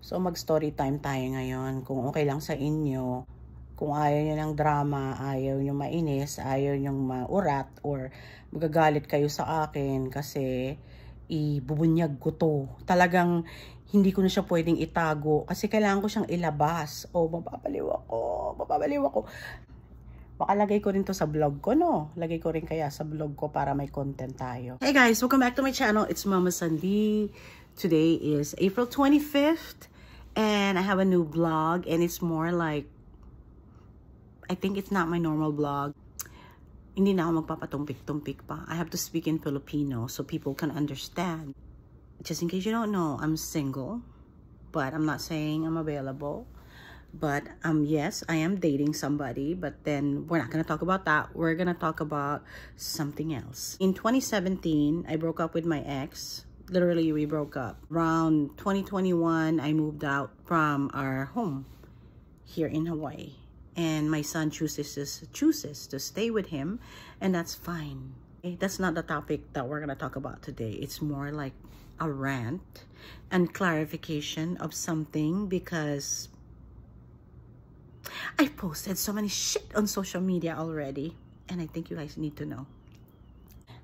So mag-story time tayo ngayon. Kung okay lang sa inyo, kung ayaw nyo ng drama, ayaw nyo mainis, ayaw nyo maurat, or magagalit kayo sa akin kasi ibubunyag ko to. Talagang hindi ko na siya pwedeng itago kasi kailangan ko siyang ilabas. O mapapaliw ako. Baka lagay ko rin to sa vlog ko, no? Lagay ko rin kaya sa vlog ko para may content tayo. Hey guys, welcome back to my channel. It's Mama Sandy. Today is April 25th. And I have a new vlog, and it's more like, I think it's not my normal vlog. Hindi na ako magpapatumpik-tumpik pa. I have to speak in Filipino so people can understand. Just in case you don't know, I'm single, but I'm not saying I'm available. But yes, I am dating somebody, but then we're not gonna talk about that. We're gonna talk about something else. In 2017, I broke up with my ex. Literally, we broke up. Around 2021, I moved out from our home here in Hawaii. And my son chooses to stay with him, and that's fine. Okay, that's not the topic that we're gonna talk about today. It's more like a rant and clarification of something, because I posted so many shit on social media already, and I think you guys need to know.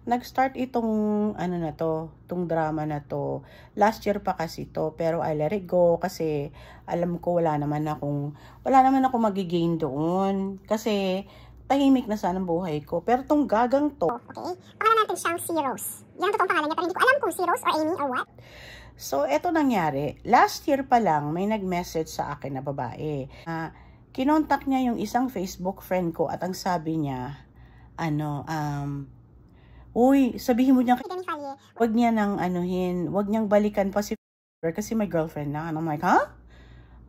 Nag-start itong itong drama na to last year pa kasi to, pero I let it go kasi alam ko wala naman ako magigain doon kasi tahimik na sana ang buhay ko. Pero tong gagang to, okay, pangalan natin siyang si Rose. Yan ang totoong pangalan niya, pero hindi ko alam kung si Rose or Amy or what. So eto nangyari, last year pa lang may nag-message sa akin na babae. Kinontak niya yung isang Facebook friend ko at ang sabi niya, uy, sabihin mo niya, wag niya nang wag niyang balikan pa si kasi may girlfriend na. And I'm like, huh?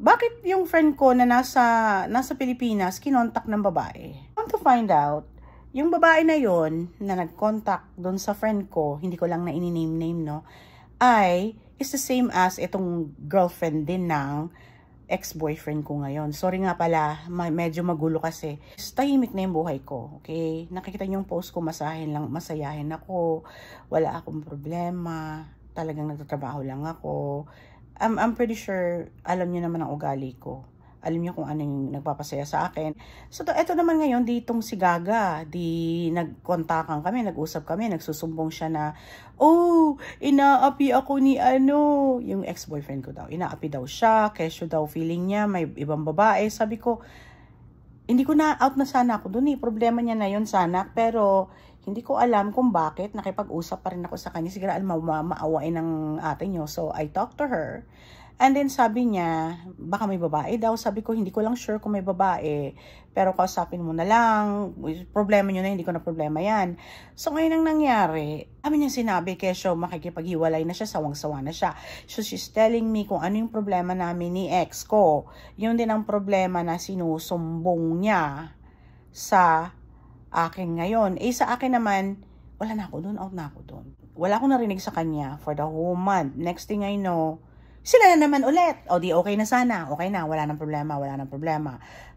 Bakit yung friend ko na nasa Pilipinas kinontak ng babae? Come to find out, yung babae na yon na nag-contact doon sa friend ko, hindi ko lang na ini-name, no, is the same as itong girlfriend din ng ex-boyfriend ko ngayon. Sorry nga pala, medyo magulo kasi. Tahimik na yung buhay ko, okay? Nakikita niyo yung post ko, masayahin ako. Wala akong problema. Talagang nagtatrabaho lang ako. I'm pretty sure, alam niyo naman ang ugali ko. Alam niyo kung ano yung nagpapasaya sa akin. So, eto naman ngayon, ditong si Gaga, nagkontakan kami, nag-usap kami, nagsusumbong siya na, oh, inaapi ako ni yung ex-boyfriend ko daw. Inaapi daw siya, kesyo daw feeling niya, may ibang babae. Sabi ko, hindi ko na, out na sana ako dun eh. Problema niya na yun sana, pero hindi ko alam kung bakit. Nakipag-usap pa rin ako sa kanya. Siguro maawain ng ate niyo. So, I talked to her. And then sabi niya, baka may babae daw. Sabi ko, hindi ko lang sure kung may babae. Pero kausapin mo na lang. Problema niyo na, hindi ko na problema yan. So ngayon ang nangyari, niya sinabi, kesyo makikipaghiwalay na siya, sawang-sawa na siya. So she's telling me kung ano yung problema namin ni ex ko. Yun din ang problema na sinusumbong niya sa akin ngayon. Sa akin naman, wala na ako doon, out na ako doon. Wala akong narinig sa kanya for the whole month. Next thing I know, sila na naman ulit. O di okay na sana. Okay na. Wala nang problema.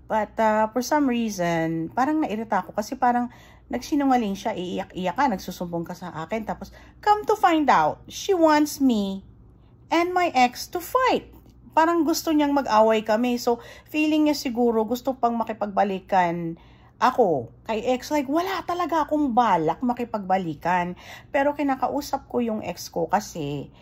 But for some reason, parang nairita ako kasi parang nagsinungaling siya. Iiyak-iyak ka. Nagsusumbong ka sa akin. Tapos, come to find out, she wants me and my ex to fight. Parang gusto niyang mag-away kami. So, feeling niya siguro gusto pang makipagbalikan ako kay ex. Like, wala talaga akong balak makipagbalikan. Pero kinakausap ko yung ex ko kasi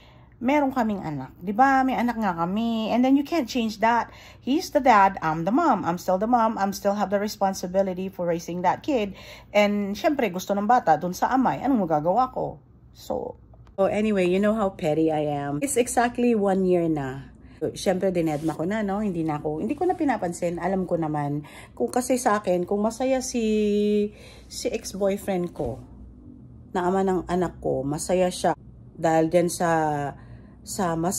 meron kaming anak. Diba? May anak nga kami. And then you can't change that. He's the dad. I'm the mom. I'm still the mom. I'm still have the responsibility for raising that kid. And syempre, gusto ng bata dun sa amay. Anong magagawa ko? So anyway, you know how petty I am. It's exactly 1 year na. Syempre, dinedma ko na, no? Hindi ko na pinapansin. Alam ko naman. Kung kasi sa akin, kung masaya si ex-boyfriend ko, na ama ng anak ko, masaya siya. Dahil din sa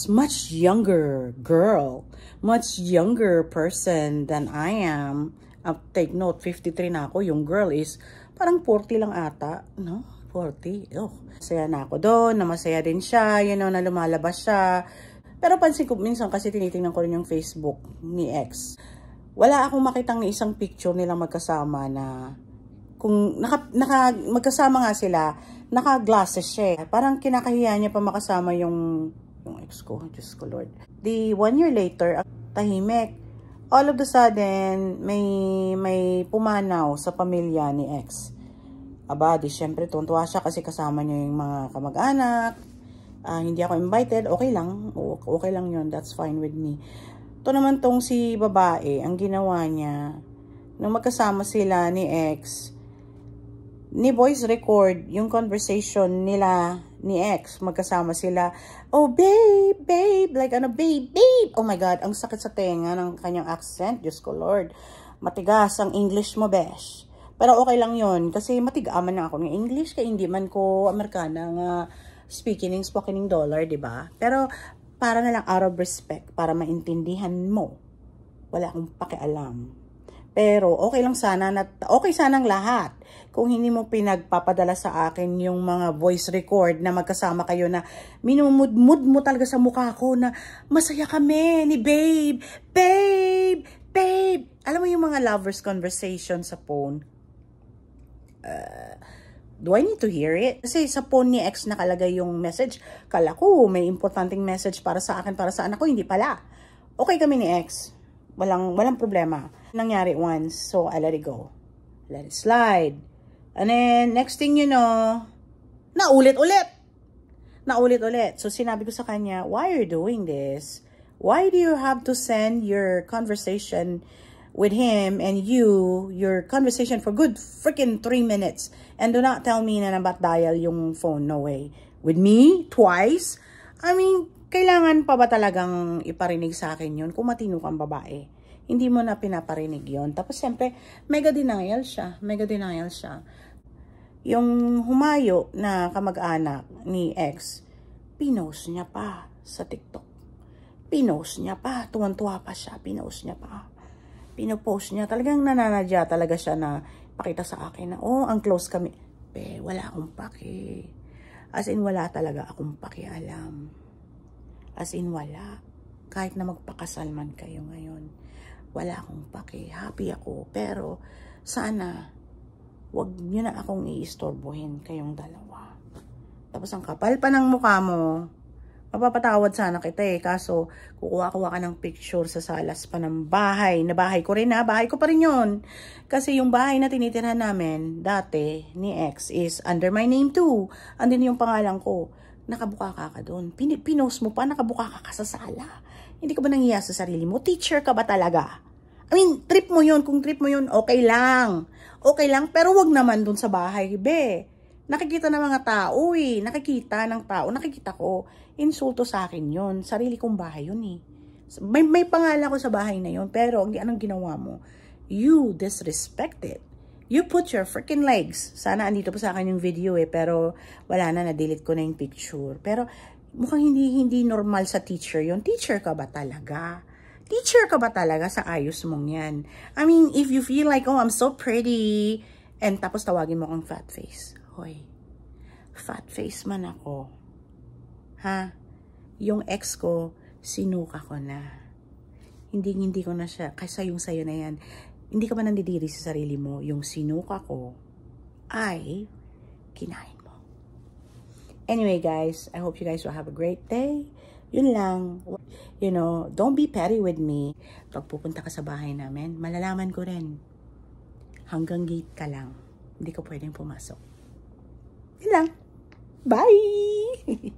much younger girl, much younger person than I am. Take note, 53 na ako. Yung girl is parang 40 lang ata, no? 40. Masaya na ako doon, na masaya din siya, na lumalabas siya. Pero pansin ko, minsan kasi tinitingnan ko rin yung Facebook ni ex. Wala akong makitang isang picture nilang magkasama na, kung magkasama nga sila, naka-glasses siya. Parang kinakahiya niya pa makasama yung ex ko. Diyos ko Lord. Di 1 year later, tahimik. All of the sudden, may pumanaw sa pamilya ni ex. Aba, di syempre tuntua siya kasi kasama niya yung mga kamag-anak. Hindi ako invited, okay lang. Okay lang yun, that's fine with me. Ito naman tong si babae, ang ginawa niya, nung magkasama sila ni ex, ni voice record yung conversation nila ni ex, magkasama sila. Oh, babe, babe, like ano, babe, babe. Oh my God, ang sakit sa tenga ng kanyang accent. Diyos ko, Lord. Matigas ang English mo, besh. Pero okay lang yon kasi matigaman na ako ng English, kaya hindi man ko Amerikana nga speaking dollar, diba? Pero para na lang out of respect, para maintindihan mo. Wala akong pakialam. Pero okay lang sana, okay sanang lahat. Kung hindi mo pinagpapadala sa akin yung mga voice record na magkasama kayo na minumudmud mo talaga sa mukha ko na masaya kami ni babe, babe, babe. Alam mo yung mga lovers conversation sa phone? Do I need to hear it? Kasi sa phone ni ex nakalagay yung message. Kala ko may importanteng message para sa akin, para sa anak ko. Hindi pala. Okay kami ni ex. Walang problema. Nangyari once, so I let it go. Let it slide. And then, next thing you know, naulit-ulit. So sinabi ko sa kanya, why are you doing this? Why do you have to send your conversation with him and your conversation for good freaking 3 minutes? And do not tell me na nabat dial yung phone. No way. With me? Twice? I mean, kailangan pa ba talagang iparinig sa akin yun kung matino kang babae? Hindi mo na pinaparinig yon. Tapos siyempre, mega denial siya. Yung humayo na kamag-anak ni ex, pinost niya pa sa TikTok. Pinost niya pa. Tuwan-tuwa pa siya. Pinost niya pa. Pinopost niya. Talagang nananadya talaga siya na pakita sa akin na, oh, ang close kami. Wala akong paki. As in, wala talaga akong pakialam. As in, wala. Kahit na magpakasal man kayo ngayon, wala akong paki. Happy ako. Pero, sana, wag nyo na akong iistorbohin kayong dalawa. Tapos, ang kapal pa ng mukha mo, mapapatawad sana kita eh. Kaso, kukuha-kuha ka ng picture sa salas pa ng bahay. Na bahay ko rin ha. Bahay ko pa rin yun. Kasi yung bahay na tinitirhan namin, dati, ni ex, is under my name too. Andin yung pangalan ko. Nakabuka ka doon. Pinost mo pa, nakabuka ka sa sala. Hindi ka ba nangiya sa sarili mo? Teacher ka ba talaga? I mean, trip mo yun. Kung trip mo yun, okay lang. Okay lang, pero wag naman dun sa bahay, be. Nakikita ng mga tao eh. Nakikita ng tao. Nakikita ko. Insulto sa akin yun. Sarili kong bahay yun eh. May pangalan ko sa bahay na yun. Pero, anong ginawa mo? You disrespected. You put your freaking legs. Sana andito pa sa akin yung video eh. Pero, wala na. Na-delete ko na yung picture. Pero, mukhang hindi normal sa teacher yun. Teacher ka ba talaga? Teacher ka ba talaga sa ayos mong yan? I mean, if you feel like, oh, I'm so pretty, and tapos tawagin mo kang fat face. Hoy, fat face man ako. Ha? Yung ex ko, sinuka ko na. Hindi ko na siya, kaysa yung sayo na yan, hindi ka ba nandidiri sa sarili mo, yung sinuka ko, ay, kinain mo. Anyway, guys, I hope you guys will have a great day. Yun lang. You know, don't be petty with me. Pag pupunta ka sa bahay namin, malalaman ko rin. Hanggang gate ka lang. Hindi ko pwedeng pumasok. Yun lang. Bye!